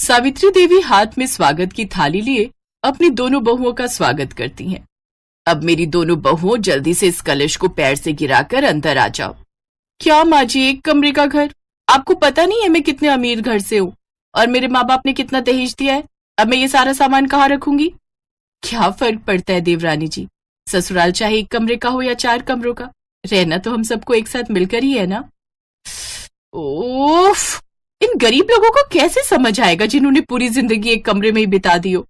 सावित्री देवी हाथ में स्वागत की थाली लिए अपनी दोनों बहुओं का स्वागत करती हैं। अब मेरी दोनों बहुओं जल्दी से इस कलश को पैर से गिराकर अंदर आ जाओ। क्या माँ जी, एक कमरे का घर? आपको पता नहीं है मैं कितने अमीर घर से हूँ और मेरे माँ बाप ने कितना दहेज दिया है। अब मैं ये सारा सामान कहाँ रखूंगी? क्या फर्क पड़ता है देवरानी जी, ससुराल चाहे एक कमरे का हो या 4 कमरों का, रहना तो हम सबको एक साथ मिलकर ही है ना। ओफ, इन गरीब लोगों को कैसे समझ आएगा जिन्होंने पूरी जिंदगी एक कमरे में ही बिता दी हो।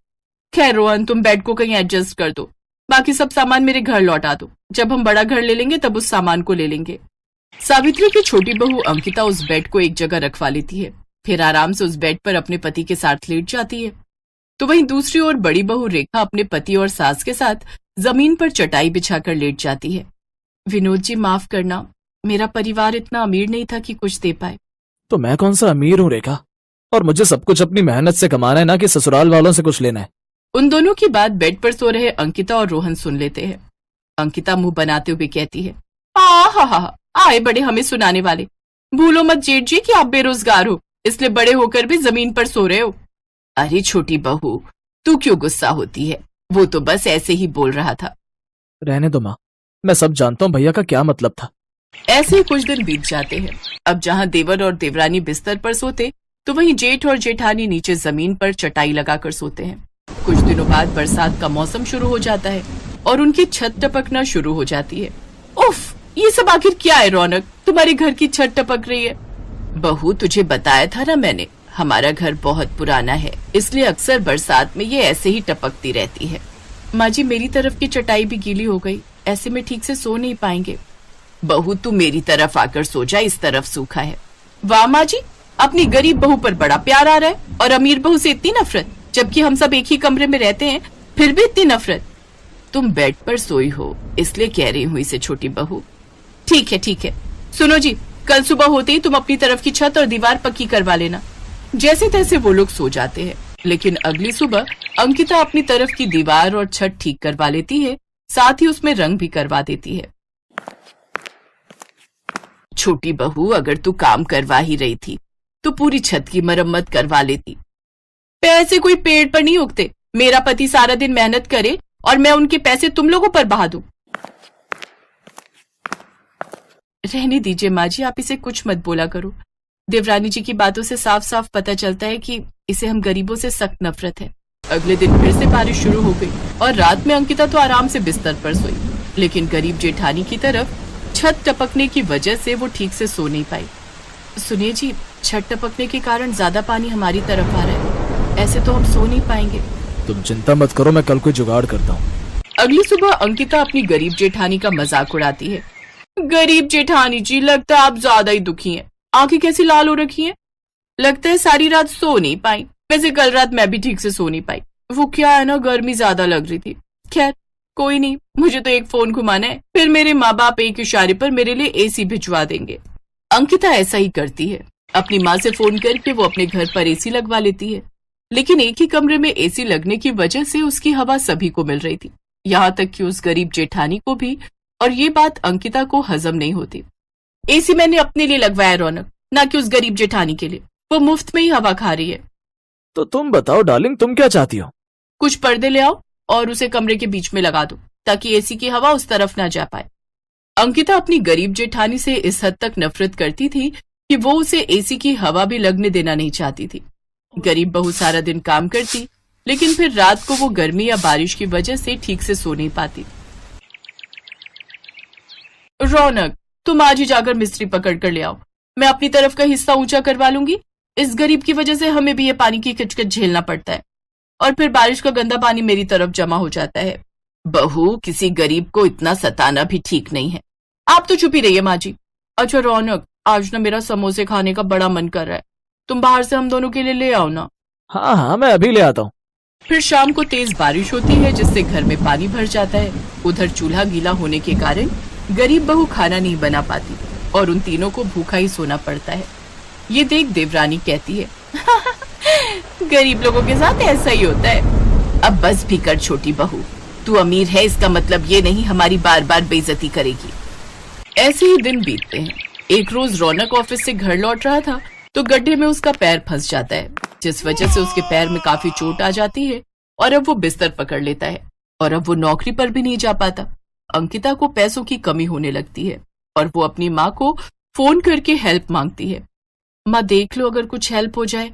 खैर रोहन, तुम बेड को कहीं एडजस्ट कर दो, बाकी सब सामान मेरे घर लौटा दो। जब हम बड़ा घर ले लेंगे तब उस सामान को ले लेंगे। सावित्री की छोटी बहू अंकिता उस बेड को एक जगह रखवा लेती है, फिर आराम से उस बेड पर अपने पति के साथ लेट जाती है। तो वहीं दूसरी ओर बड़ी बहू रेखा अपने पति और सास के साथ जमीन पर चटाई बिछाकर लेट जाती है। विनोद जी, माफ करना, मेरा परिवार इतना अमीर नहीं था कि कुछ दे पाए। तो मैं कौन सा अमीर हूँ रेखा, और मुझे सब कुछ अपनी मेहनत से कमाना है, ना कि ससुराल वालों से कुछ लेना है। उन दोनों की बात बेड पर सो रहे अंकिता और रोहन सुन लेते हैं। अंकिता मुंह बनाते हुए कहती है, हा आए बड़े हमें सुनाने वाले। भूलो मत जेठ जी कि आप बेरोजगार हो, इसलिए बड़े होकर भी जमीन पर सो रहे हो। अरे छोटी बहू, तू क्यों गुस्सा होती है, वो तो बस ऐसे ही बोल रहा था। रहने दो माँ, मैं सब जानता हूँ भैया का क्या मतलब था। ऐसे ही कुछ दिन बीत जाते हैं। अब जहाँ देवर और देवरानी बिस्तर पर सोते, तो वहीं जेठ और जेठानी नीचे जमीन पर चटाई लगाकर सोते हैं। कुछ दिनों बाद बरसात का मौसम शुरू हो जाता है और उनकी छत टपकना शुरू हो जाती है। उफ, ये सब आखिर क्या है रौनक, तुम्हारे घर की छत टपक रही है। बहू, तुझे बताया था ना मैंने, हमारा घर बहुत पुराना है, इसलिए अक्सर बरसात में ये ऐसे ही टपकती रहती है। माँ जी, मेरी तरफ की चटाई भी गीली हो गई, ऐसे में ठीक से सो नहीं पाएंगे। बहू, तू मेरी तरफ आकर सो जा, इस तरफ सूखा है। वाह माँ जी, अपनी गरीब बहू पर बड़ा प्यार आ रहा है और अमीर बहू से इतनी नफरत, जबकि हम सब एक ही कमरे में रहते हैं, फिर भी इतनी नफरत। तुम बेड पर सोई हो इसलिए कह रही हूँ इसे छोटी बहू। ठीक है, सुनो जी, कल सुबह होते ही तुम अपनी तरफ की छत और दीवार पक्की करवा लेना। जैसे तैसे वो लोग सो जाते हैं, लेकिन अगली सुबह अंकिता अपनी तरफ की दीवार और छत ठीक करवा लेती है, साथ ही उसमें रंग भी करवा देती है। छोटी बहू, अगर तू काम करवा ही रही थी तो पूरी छत की मरम्मत करवा लेती। पैसे कोई पेड़ पर नहीं उगते, मेरा पति सारा दिन मेहनत करे और मैं उनके पैसे तुम लोगों पर बहा दूं। रहने दीजिए माँ जी, आप इसे कुछ मत बोला करो। देवरानी जी की बातों से साफ साफ पता चलता है कि इसे हम गरीबों से सख्त नफरत है। अगले दिन फिर से बारिश शुरू हो गई और रात में अंकिता तो आराम से बिस्तर पर सोई, लेकिन गरीब जेठानी की तरफ छत टपकने की वजह से वो ठीक से सो नहीं पाई। सुनिए जी, छत टपकने के कारण ज्यादा पानी हमारी तरफ आ रहा है, ऐसे तो हम सो नहीं पाएंगे। तुम चिंता मत करो, मैं कल कोई जुगाड़ करता हूँ। अगली सुबह अंकिता अपनी गरीब जेठानी का मजाक उड़ाती है। गरीब जेठानी जी, लगता है आप ज्यादा ही दुखी हैं, आंखें कैसी लाल हो रखी हैं, लगता है सारी रात सो नहीं पाई। वैसे कल रात मैं भी ठीक से सो नहीं पाई, वो क्या है ना, गर्मी ज्यादा लग रही थी। खैर कोई नहीं, मुझे तो एक फोन घुमाना है, फिर मेरे माँ बाप एक इशारे पर मेरे लिए एसी भिजवा देंगे। अंकिता ऐसा ही करती है, अपनी माँ से फोन करके वो अपने घर पर एसी लगवा लेती है, लेकिन एक ही कमरे में एसी लगने की वजह से उसकी हवा सभी को मिल रही थी, यहाँ तक कि उस गरीब जेठानी को भी, और ये बात अंकिता को हजम नहीं होती। एसी मैंने अपने लिए लगवाया रौनक, ना कि उस गरीब जेठानी के लिए, वो मुफ्त में ही हवा खा रही है। तो तुम बताओ डार्लिंग, तुम क्या चाहती हो? कुछ पर्दे ले आओ और उसे कमरे के बीच में लगा दो, ताकि एसी की हवा उस तरफ ना जा पाए। अंकिता अपनी गरीब जेठानी से इस हद तक नफरत करती थी कि वो उसे एसी की हवा भी लगने देना नहीं चाहती थी। गरीब बहू सारा दिन काम करती, लेकिन फिर रात को वो गर्मी या बारिश की वजह से ठीक से सो नहीं पाती। रौनक, तुम आज ही जाकर मिस्त्री पकड़ कर ले आओ, मैं अपनी तरफ का हिस्सा ऊंचा करवा लूंगी। इस गरीब की वजह से हमें भी ये पानी की किचकिच झेलना पड़ता है और फिर बारिश का गंदा पानी मेरी तरफ जमा हो जाता है। बहू, किसी गरीब को इतना सताना भी ठीक नहीं है। आप तो चुप ही रहिए माँ जी। अच्छा रौनक, आज ना मेरा समोसे खाने का बड़ा मन कर रहा है, तुम बाहर से हम दोनों के लिए ले आओ ना। हाँ, मैं अभी ले आता हूँ। फिर शाम को तेज बारिश होती है, जिससे घर में पानी भर जाता है। उधर चूल्हा गीला होने के कारण गरीब बहू खाना नहीं बना पाती और उन तीनों को भूखा ही सोना पड़ता है। ये देख देवरानी कहती है, गरीब लोगों के साथ ऐसा ही होता है। अब बस भी कर छोटी बहू, तू अमीर है इसका मतलब ये नहीं हमारी बार बार बेइज्जती करेगी। ऐसे ही दिन बीतते हैं। एक रोज रौनक ऑफिस से घर लौट रहा था तो गड्ढे में उसका पैर फंस जाता है। जिस वजह से उसके पैर में काफी चोट आ जाती है और अब वो बिस्तर पकड़ लेता है और अब वो नौकरी पर भी नहीं जा पाता। अंकिता को पैसों की कमी होने लगती है और वो अपनी माँ को फोन करके हेल्प मांगती है। माँ देख लो, अगर कुछ हेल्प हो जाए।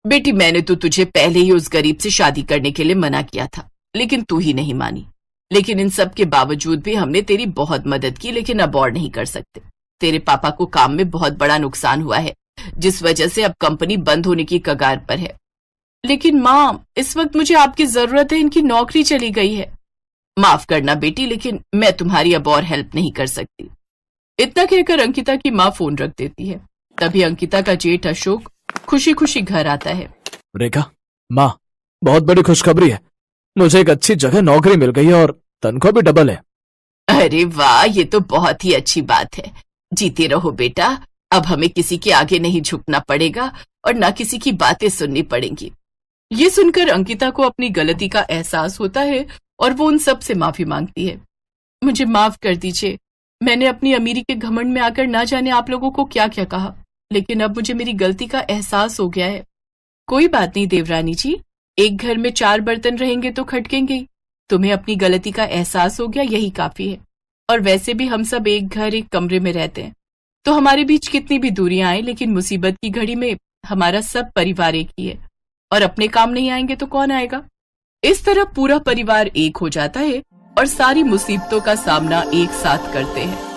बेटी, मैंने तो तुझे पहले ही उस गरीब से शादी करने के लिए मना किया था, लेकिन तू ही नहीं मानी। लेकिन इन सब के बावजूद भी हमने तेरी बहुत मदद की, लेकिन अब और नहीं कर सकते। तेरे पापा को काम में बहुत बड़ा नुकसान हुआ है, जिस वजह से अब कंपनी बंद होने की कगार पर है। लेकिन माँ, इस वक्त मुझे आपकी जरूरत है, इनकी नौकरी चली गई है। माफ करना बेटी, लेकिन मैं तुम्हारी अब और हेल्प नहीं कर सकती। इतना कहकर अंकिता की माँ फोन रख देती है। तभी अंकिता का जेठ अशोक खुशी खुशी घर आता है। रेखा, माँ, बहुत बड़ी खुशखबरी है। मुझे एक अच्छी जगह नौकरी मिल गई है और तनख्वाह भी डबल है। अरे वाह, ये तो बहुत ही अच्छी बात है। जीते रहो बेटा, अब हमें किसी के आगे नहीं झुकना पड़ेगा और ना किसी की बातें सुननी पड़ेंगी। ये सुनकर अंकिता को अपनी गलती का एहसास होता है और वो उन सब से माफी मांगती है। मुझे माफ कर दीजिए, मैंने अपनी अमीरी के घमंड में आकर ना जाने आप लोगों को क्या क्या कहा, लेकिन अब मुझे मेरी गलती का एहसास हो गया है। कोई बात नहीं देवरानी जी, एक घर में 4 बर्तन रहेंगे तो खटकेंगे ही। तुम्हें अपनी गलती का एहसास हो गया, यही काफी है। और वैसे भी हम सब एक घर एक कमरे में रहते हैं, तो हमारे बीच कितनी भी दूरियां आए, लेकिन मुसीबत की घड़ी में हमारा सब परिवार एक ही है। और अपने काम नहीं आएंगे तो कौन आएगा। इस तरह पूरा परिवार एक हो जाता है और सारी मुसीबतों का सामना एक साथ करते हैं।